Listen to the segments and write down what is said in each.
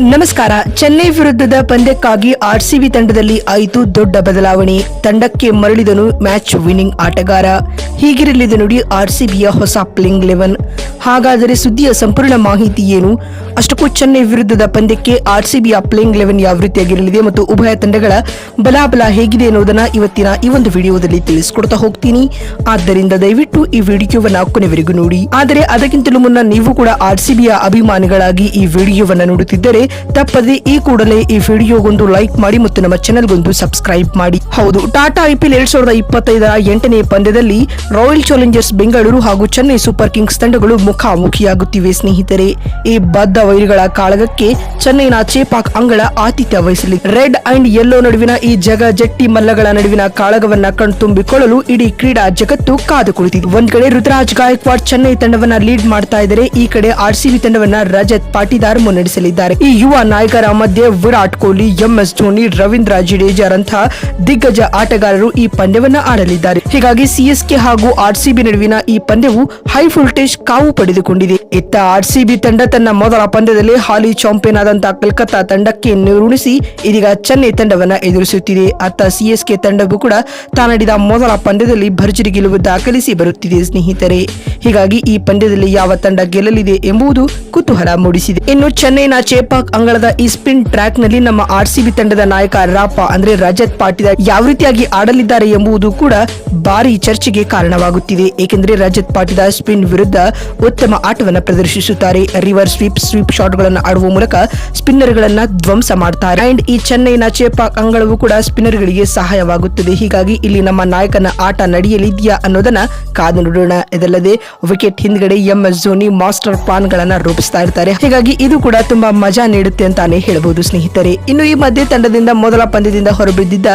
ನಮಸ್ಕಾರ. ಚೆನ್ನೈ ವಿರುದ್ಧದ ಪಂದ್ಯಕ್ಕಾಗಿ ಆರ್ಸಿಬಿ ತಂಡದಲ್ಲಿ ಆಯಿತು ದೊಡ್ಡ ಬದಲಾವಣೆ. ತಂಡಕ್ಕೆ ಮರಳಿದನು ಮ್ಯಾಚ್ ವಿನ್ನಿಂಗ್ ಆಟಗಾರ. ಹೀಗಿರಲಿದೆ ನೋಡಿ ಆರ್ಸಿಬಿಯ ಹೊಸ ಪ್ಲೇಯಿಂಗ್ 11. ಹಾಗಾದರೆ ಸುದ್ದಿಯ ಸಂಪೂರ್ಣ ಮಾಹಿತಿ ಏನು? ಅಷ್ಟಕ್ಕೂ ಚೆನ್ನೈ ವಿರುದ್ಧದ ಪಂದ್ಯಕ್ಕೆ ಆರ್ಸಿಬಿಯ ಪ್ಲೇಯಿಂಗ್ 11 ಯಾವ ರೀತಿಯಾಗಿರಲಿದೆ ಮತ್ತು ಉಭಯ ತಂಡಗಳ ಬಲಾಬಲ ಹೇಗಿದೆ ಅನ್ನೋದನ್ನ ಇವತ್ತಿನ ಈ ಒಂದು ವಿಡಿಯೋದಲ್ಲಿ ತಿಳಿಸ್ಕೊಡ್ತಾ ಹೋಗ್ತೀನಿ. ಆದ್ದರಿಂದ ದಯವಿಟ್ಟು ಈ ವಿಡಿಯೋವನ್ನ ಕೊನೆವರೆಗೂ ನೋಡಿ. ಆದರೆ ಅದಕ್ಕಿಂತಲೂ ಮುನ್ನ ನೀವು ಕೂಡ ಆರ್ಸಿಬಿಯ ಅಭಿಮಾನಿಗಳಾಗಿ ಈ ವಿಡಿಯೋವನ್ನ ನೋಡುತ್ತಿದ್ದರೆ ತಪ್ಪದೆ ಈ ಕೂಡಲೇ ಈ ವಿಡಿಯೋಗೊಂದು ಲೈಕ್ ಮಾಡಿ ಮತ್ತು ನಮ್ಮ ಚಾನೆಲ್ಗೊಂದು ಸಬ್ಸ್ಕ್ರೈಬ್ ಮಾಡಿ. ಹೌದು, ಟಾಟಾ ಐಪಿಎಲ್ 2025ರ 8ನೇ ಪಂದ್ಯದಲ್ಲಿ ರಾಯಲ್ ಚಾಲೆಂಜರ್ಸ್ ಬೆಂಗಳೂರು ಹಾಗೂ ಚೆನ್ನೈ ಸೂಪರ್ ಕಿಂಗ್ಸ್ ತಂಡಗಳು ಮುಖಾಮುಖಿಯಾಗುತ್ತಿವೆ ಸ್ನೇಹಿತರೆ. ಈ ಬದ್ಧ ವೈರಿಗಳ ಕಾಳಗಕ್ಕೆ ಚೆನ್ನೈನ ಚೇಪಾಕ್ ಅಂಗಳ ಆತಿಥ್ಯ ವಹಿಸಲಿದೆ. ರೆಡ್ ಅಂಡ್ ಯೆಲ್ಲೋ ನಡುವಿನ ಈ ಜಟ್ಟಿ ಮಲ್ಲಗಳ ನಡುವಿನ ಕಾಳಗವನ್ನ ಕಣ್ತುಂಬಿಕೊಳ್ಳಲು ಇಡೀ ಕ್ರೀಡಾ ಜಗತ್ತು ಕಾದು ಕುಳಿತಿದೆ. ಒಂದ್ ಕಡೆ ರುತುರಾಜ್ ಗಾಯಕ್ವಾಡ್ ಚೆನ್ನೈ ತಂಡವನ್ನ ಲೀಡ್ ಮಾಡ್ತಾ ಇದ್ದಾರೆ, ಈ ಕಡೆ ಆರ್ಸಿಬಿ ತಂಡವನ್ನ ರಜತ್ ಪಾಟಿದಾರ್ ಮುನ್ನಡೆಸಲಿದ್ದಾರೆ. ಈ ಯುವ ನಾಯಕರ ಮಧ್ಯೆ ವಿರಾಟ್ ಕೊಹ್ಲಿ, MS ಧೋನಿ, ರವೀಂದ್ರ ಜಡೇಜಾರಂತಹ ದಿಗ್ಗಜ ಆಟಗಾರರು ಈ ಪಂದ್ಯವನ್ನ ಆಡಲಿದ್ದಾರೆ. ಹೀಗಾಗಿ ಸಿಎಸ್ಕೆ ಹಾಗೂ ಆರ್ಸಿಬಿ ನಡುವಿನ ಈ ಪಂದ್ಯವು ಹೈ ವೋಲ್ಟೇಜ್ ಕಾವು ಪಡೆದುಕೊಂಡಿದೆ. ಇತ್ತ ಆರ್ಸಿಬಿ ತಂಡ ತನ್ನ ಮೊದಲ ಪಂದ್ಯದಲ್ಲಿ ಹಾಲಿ ಚಾಂಪಿಯನ್ ಆದಂತಹ ಕಲ್ಕತ್ತಾ ತಂಡಕ್ಕೆ ನುರುಣಿಸಿ ಇದೀಗ ಚೆನ್ನೈ ತಂಡವನ್ನ ಎದುರಿಸುತ್ತಿದೆ. ಅತ್ತ ಸಿಎಸ್ಕೆ ತಂಡವು ಕೂಡ ತಾನಾಡಿದ ಮೊದಲ ಪಂದ್ಯದಲ್ಲಿ ಭರ್ಜರಿ ಗೆಲುವು ದಾಖಲಿಸಿ ಬರುತ್ತಿದೆ ಸ್ನೇಹಿತರೆ. ಹೀಗಾಗಿ ಈ ಪಂದ್ಯದಲ್ಲಿ ಯಾವ ತಂಡ ಗೆಲ್ಲಲಿದೆ ಎಂಬುದು ಕುತೂಹಲ ಮೂಡಿಸಿದೆ. ಇನ್ನು ಚೆನ್ನೈನ ಚೇಪಾಕ್ ಅಂಗಳದ ಈ ಸ್ಪಿನ್ ಟ್ರ್ಯಾಕ್ ನಲ್ಲಿ ನಮ್ಮ ಆರ್ಸಿಬಿ ತಂಡದ ನಾಯಕ ರಾಪ ಅಂದ್ರೆ ರಜತ್ ಪಾಟಿದಾರ್ ಯಾವ ರೀತಿಯಾಗಿ ಆಡಲಿದ್ದಾರೆ ಎಂಬುದು ಕೂಡ ಭಾರಿ ಚರ್ಚೆಗೆ ಕಾರಣವಾಗುತ್ತಿದೆ. ಏಕೆಂದರೆ ರಜತ್ ಪಾಟಿದಾರ್ ಸ್ಪಿನ್ ವಿರುದ್ಧ ಉತ್ತಮ ಆಟವನ್ನು ಪ್ರದರ್ಶಿಸುತ್ತಾರೆ. ರಿವರ್ಸ್ ಸ್ವೀಪ್ ಶಾಟ್ ಗಳನ್ನು ಆಡುವ ಮೂಲಕ ಸ್ಪಿನ್ನರ್ ಗಳನ್ನ ಧ್ವಂಸ ಮಾಡ್ತಾರೆ. ಅಂಡ್ ಈ ಚೆನ್ನೈನ ಚೇಪಾಕ್ ಅಂಗಳವು ಕೂಡ ಸ್ಪಿನ್ನರ್ ಗಳಿಗೆ ಸಹಾಯವಾಗುತ್ತದೆ. ಹೀಗಾಗಿ ಇಲ್ಲಿ ನಮ್ಮ ನಾಯಕನ ಆಟ ನಡೆಯಲಿದೆಯಾ ಅನ್ನೋದನ್ನ ಕಾದು ನೋಡೋಣ. ಇದಲ್ಲದೆ ವಿಕೆಟ್ ಹಿಂದ್ಗಡೆ MS ಧೋನಿ ಮಾಸ್ಟರ್ ಪ್ಲಾನ್ ಗಳನ್ನ ರೂಪಿಸ್ತಾ ಇರ್ತಾರೆ. ಹೀಗಾಗಿ ಇದು ಕೂಡ ತುಂಬಾ ಮಜಾ ನೀಡುತ್ತೆ ಅಂತಾನೆ ಹೇಳಬಹುದು ಸ್ನೇಹಿತರೆ. ಇನ್ನು ಈ ಮಧ್ಯೆ ತಂಡದಿಂದ ಮೊದಲ ಪಂದ್ಯದಿಂದ ಹೊರಬಿದ್ದಿದ್ದ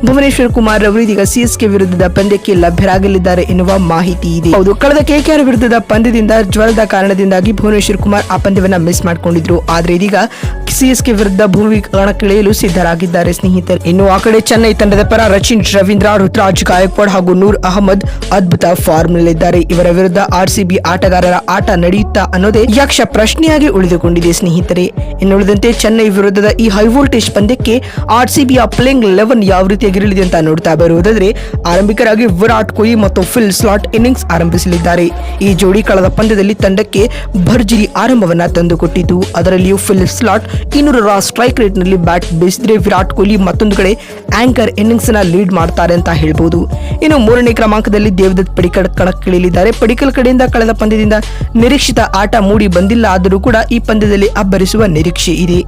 ಭುವನೇಶ್ವರ್ ಕುಮಾರ್ ಅವರು ಇದೀಗ ಸಿಎಸ್ಕೆ ವಿರುದ್ಧದ ಪಂದ್ಯಕ್ಕೆ ಲಭ್ಯರಾಗಲಿದ್ದಾರೆ ಎನ್ನುವ ಮಾಹಿತಿ ಇದೆ. ಹೌದು, ಕಳೆದ KKR ವಿರುದ್ಧದ ಪಂದ್ಯದಿಂದ ಜ್ವರದ ಕಾರಣದಿಂದಾಗಿ ಭುವನೇಶ್ವರ್ ಕುಮಾರ್ ಆ ಪಂದ್ಯವನ್ನ ಮಿಸ್ ಮಾಡಿಕೊಂಡಿದ್ರು. ಆದ್ರೆ ಇದೀಗ ಸಿಎಸ್ಕೆ ವಿರುದ್ಧ ಭೂಮಿ ಕಣಕ್ಕಿಳಿಯಲು ಸಿದ್ಧರಾಗಿದ್ದಾರೆ ಸ್ನೇಹಿತರೆ. ಇನ್ನು ಆ ಕಡೆ ಚೆನ್ನೈ ತಂಡದ ಪರ ರಚಿನ್ ರವೀಂದ್ರ, ರುತುರಾಜ್ ಗಾಯಕ್ವಾಡ್ ಹಾಗೂ ನೂರ್ ಅಹಮದ್ ಅದ್ಭುತ ಫಾರ್ಮ್ ನಲ್ಲಿದ್ದಾರೆ. ಇವರ ವಿರುದ್ಧ ಆರ್ಸಿಬಿ ಆಟಗಾರರ ಆಟ ನಡೆಯುತ್ತಾ ಅನ್ನೋದೇ ಯಕ್ಷ ಪ್ರಶ್ನೆಯಾಗಿ ಉಳಿದುಕೊಂಡಿದೆ ಸ್ನೇಹಿತರೆ. ಇನ್ನುಳಿದಂತೆ ಚೆನ್ನೈ ವಿರುದ್ಧದ ಈ ಹೈ ವೋಲ್ಟೇಜ್ ಪಂದ್ಯಕ್ಕೆ ಆರ್ಸಿಬಿಯ ಪ್ಲೇಯಿಂಗ್ 11 ಯಾವ ರೀತಿಯಾಗಿರಲಿದೆ ಅಂತ ನೋಡ್ತಾ ಬರುವುದಾದ್ರೆ, ಆರಂಭಿಕರಾಗಿ ವಿರಾಟ್ ಕೊಹ್ಲಿ ಮತ್ತು ಫಿಲ್ ಸ್ಲಾಟ್ ಇನ್ನಿಂಗ್ಸ್ ಆರಂಭಿಸಲಿದ್ದಾರೆ. ಈ ಜೋಡಿ ಕಳೆದ ಪಂದ್ಯದಲ್ಲಿ ತಂಡಕ್ಕೆ ಭರ್ಜರಿ ಆರಂಭವನ್ನ ತಂದುಕೊಟ್ಟಿತು. ಅದರಲ್ಲಿಯೂ ಫಿಲ್ ಸ್ಲಾಟ್ 200ರ ಸ್ಟ್ರೈಕ್ ರೇಟ್ ನಲ್ಲಿ ಬ್ಯಾಟ್ ಬೀಸಿದ್ರೆ, ವಿರಾಟ್ ಕೊಹ್ಲಿ ಮತ್ತೊಂದು ಕಡೆ ಆಂಕರ್ ಇನ್ನಿಂಗ್ಸ್ ನ ಲೀಡ್ ಮಾಡ್ತಾರೆ ಅಂತ ಹೇಳ್ಬಹುದು. ಇನ್ನು 3ನೇ ಕ್ರಮಾಂಕದಲ್ಲಿ ದೇವದತ್ ಪಡಿಕಲ್ ಕಣಕ್ಕಿಳಿಯಲಿದ್ದಾರೆ. ಪಡಿಕಲ್ ಕಡೆಯಿಂದ ಕಳೆದ ಪಂದ್ಯದಿಂದ ನಿರೀಕ್ಷಿತ ಆಟ ಮೂಡಿ ಬಂದಿಲ್ಲ, ಆದರೂ ಕೂಡ ಈ ಪಂದ್ಯದಲ್ಲಿ ಅಬ್ಬರಿಸುವ ನಿರೀಕ್ಷೆ ಇದೆ.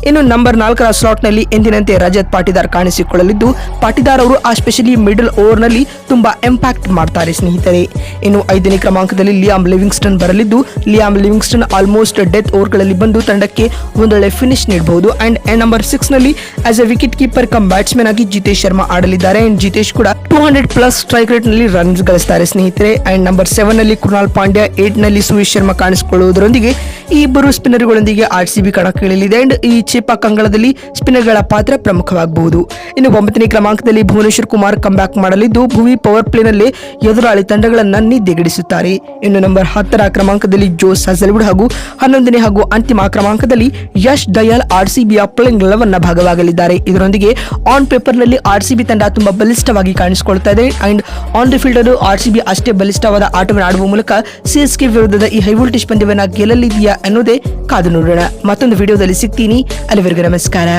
ಇನ್ನು ನಂಬರ್ 4ರ ಸ್ಲಾಟ್ ನಲ್ಲಿ ಎಂದಿನಂತೆ ರಜತ್ ಪಾಟಿದಾರ್ ಕಾಣಿಸಿಕೊಳ್ಳಲಿದ್ದು, ಪಾಟಿದಾರ್ ಅವರು ಸ್ಪೆಷಲಿ ಮಿಡಲ್ ಓವರ್ ನಲ್ಲಿ ತುಂಬಾ ಇಂಪ್ಯಾಕ್ಟ್ ಮಾಡ್ತಾರೆ ಸ್ನೇಹಿತರೆ. ಇನ್ನು 5ನೇ ಕ್ರಮಾಂಕದಲ್ಲಿ ಲಿಯಾಮ್ ಲಿವಿಂಗ್ಸ್ಟನ್ ಬರಲಿದ್ದು, Liam Livingston almost death over ಗಳಲ್ಲಿ ಬಂದು ತಂಡಕ್ಕೆ ಒಂದೊಳ್ಳೆ ಫಿನಿಶ್ ನೀಡಬಹುದು. ಅಂಡ್ ನಂಬರ್ 6 ನಲ್ಲಿ as A wicket keeper come batsman ಆಗಿ ಜಿತೇಶ್ ಶರ್ಮಾ ಆಡಲಿದ್ದಾರೆ. ಅಂಡ್ ಜಿತೇಶ್ ಕೂಡ 200+ ಸ್ಟ್ರೈಕ್ ರೇಟ್ ನಲ್ಲಿ ರನ್ಸ್ ಗಳಿಸ್ತಾರೆ ಸ್ನೇಹಿತರೆ. ಅಂಡ್ ನಂಬರ್ 7 ನಲ್ಲಿ ಕೃಣಾಲ್ ಪಾಂಡ್ಯ, 8 ನಲ್ಲಿ ಸುರೇಶ್ ಶರ್ಮಾ ಕಾಣಿಸಿಕೊಳ್ಳುವುದರೊಂದಿಗೆ ಈ ಇಬ್ಬರು ಸ್ಪಿನ್ನರ್ಗಳೊಂದಿಗೆ ಆರ್ಸಿಬಿ ಕಣಕ್ಕಿಳಿಯಲಿದೆ. ಅಂಡ್ ಈ ಚೇಪಾಕ್ ಅಂಗಳದಲ್ಲಿ ಸ್ಪಿನ್ನರ್ಗಳ ಪಾತ್ರ ಪ್ರಮುಖವಾಗಬಹುದು. ಇನ್ನು 9ನೇ ಕ್ರಮಾಂಕದಲ್ಲಿ ಭುವನೇಶ್ವರ್ ಕುಮಾರ್ ಕಮ್ ಬ್ಯಾಕ್ ಮಾಡಲಿದ್ದು, ಭುವಿ ಪವರ್ ಪ್ಲೇ ನಲ್ಲಿ ಎದುರಾಳಿ ತಂಡಗಳನ್ನ ನಿದ್ದೆಗೆಡಿಸುತ್ತಾರೆ. ಇನ್ನು ನಂಬರ್ 10ರ ಕ್ರಮಾಂಕದಲ್ಲಿ ಜೋಸ್ ಹಜಲ್ವುಡ್ ಹಾಗೂ 11ನೇ ಹಾಗೂ ಅಂತಿಮ ಕ್ರಮಾಂಕದಲ್ಲಿ ಯಶ್ ದಯಾಲ್ ಆರ್ಸಿಬಿಯ ಪ್ಲೇಯಿಂಗ್ 11ನ ಭಾಗವಾಗಲಿದ್ದಾರೆ. ಇದರೊಂದಿಗೆ ಆನ್ ಪೇಪರ್ ನಲ್ಲಿ ಆರ್ಸಿಬಿ ತಂಡ ತುಂಬಾ ಬಲಿಷ್ಠವಾಗಿ ಕಾಣಿಸಿಕೊಳ್ತಾ ಇದೆ. And on the field RCB ಅಷ್ಟೇ ಬಲಿಷ್ಠವಾದ ಆಟವನ್ನು ಆಡುವ ಮೂಲಕ ಸಿಎಸ್ಕೆ ವಿರುದ್ಧದ ಈ ಹೈ ವೋಲ್ಟೇಜ್ ಪಂದ್ಯವನ್ನ ಗೆಲ್ಲಲಿದೆಯಾ ಅನ್ನೋದೇ ಕಾದು ನೋಡೋಣ. ಮತ್ತೊಂದು ವಿಡಿಯೋದಲ್ಲಿ ಸಿಗ್ತೀನಿ. ಅಲ್ಲಿವರೆಗೂ ನಮಸ್ಕಾರ.